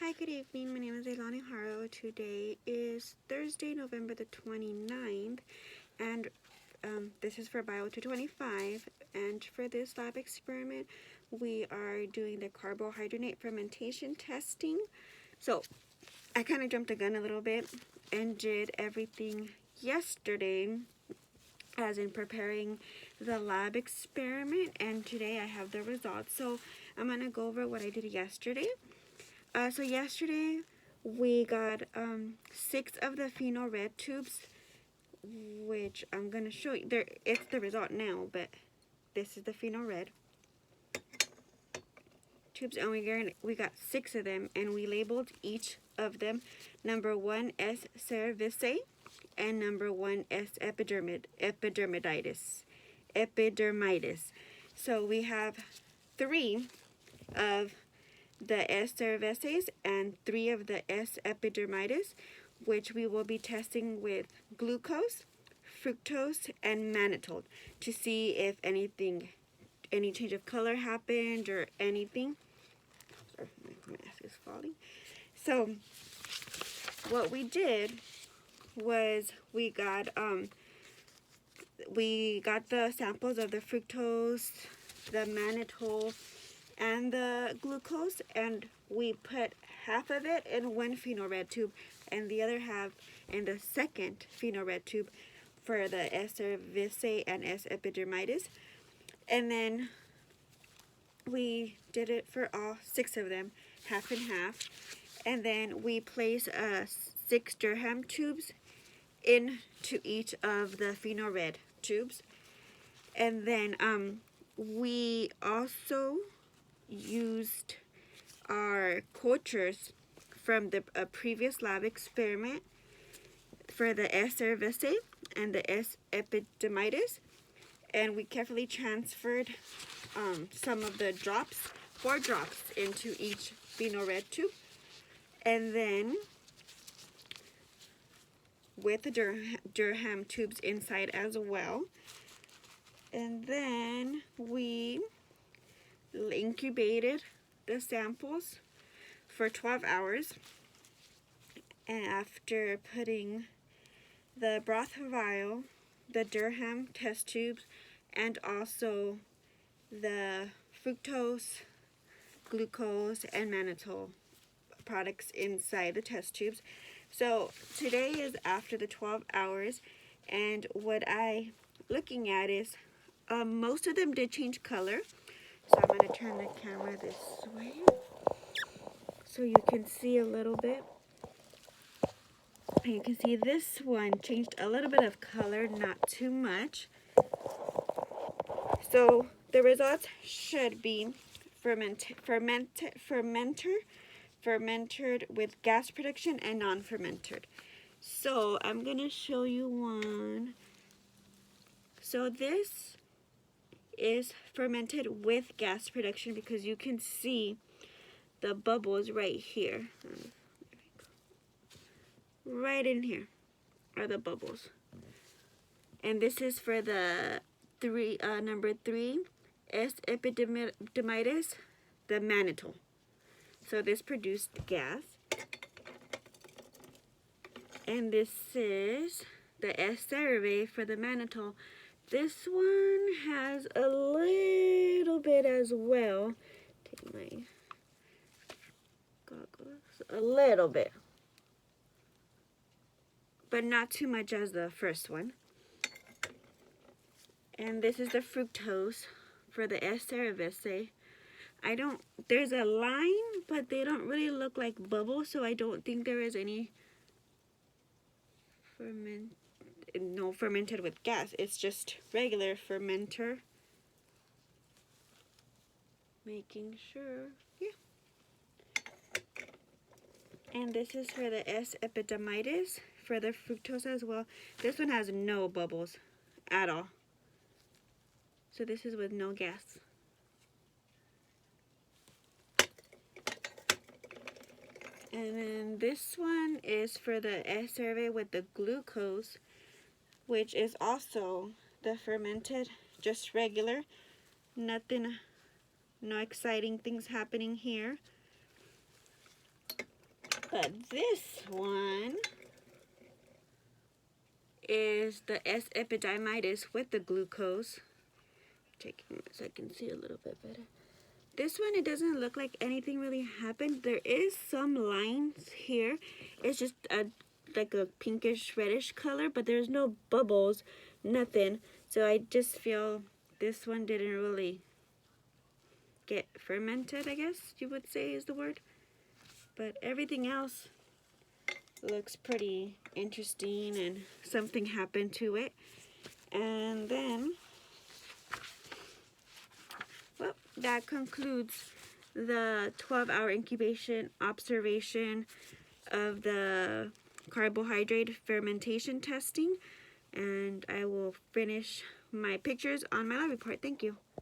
Hi, good evening. My name is Leilani Haro. Today is Thursday, November the 29th, and this is for Bio 225. And for this lab experiment, we are doing the carbohydrate fermentation testing. So I kind of jumped the gun a little bit and did everything yesterday, as in preparing the lab experiment, and today I have the results. So I'm going to go over what I did yesterday. So yesterday we got 6 of the phenol red tubes, which I'm going to show you. It's the result now, but this is the phenol red tubes, and we got 6 of them, and we labeled each of them number 1 S. cerevisiae and number 1 S. epidermiditis. So we have 3 of the S. cerevisiae and 3 of the S. epidermiditis, which we will be testing with glucose, fructose, and mannitol to see if any change of color happened or anything. Sorry, my mask is falling. So what we did was we got the samples of the fructose, the mannitol, and the glucose, and we put half of it in one phenol red tube and the other half in the second phenol red tube for the S. cerevisiae and S. epidermiditis. And then we did it for all 6 of them, half and half. And then we place 6 Durham tubes into each of the phenol red tubes. And then we also used our cultures from the previous lab experiment for the S. cerevisiae and the S. epidermiditis, and we carefully transferred some of the 4 drops into each phenol red tube, and then with the Durham tubes inside as well. And then we incubated the samples for 12 hours. And after putting the broth vial, the Durham test tubes, and also the fructose, glucose, and mannitol products inside the test tubes. So today is after the 12 hours, and what I'm looking at is most of them did change color. So I'm going to turn the camera this way so you can see a little bit. And you can see this one changed a little bit of color, not too much. So the results should be fermented with gas production and non-fermented. So I'm going to show you one. So this is fermented with gas production because you can see the bubbles right here. Right in here are the bubbles. And this is for the number 3 S. epidermiditis, the mannitol. So this produced gas. And this is the S. cerevisiae for the mannitol. This one has a little bit as well. Take my goggles. A little bit, but not too much as the first one. And this is the fructose for the S. cerevisiae. There's a line, but they don't really look like bubbles, so I don't think there is any fermented with gas. It's just regular fermenter. Making sure, yeah. And this is for the S. epidermiditis for the fructose as well. This one has no bubbles at all. So this is with no gas. And then this one is for the S. cerevisiae with the glucose, which is also the fermented, just regular. Nothing, no exciting things happening here. But this one is the S. epididymitis with the glucose. Taking it so I can see a little bit better. This one, it doesn't look like anything really happened. There is some lines here. It's just like a pinkish reddish color, but there's no bubbles, nothing. So I just feel this one didn't really get fermented, I guess you would say is the word. But everything else looks pretty interesting and something happened to it. And then, well, that concludes the 12-hour incubation observation of the carbohydrate fermentation testing. And I will finish my pictures on my lab report. Thank you.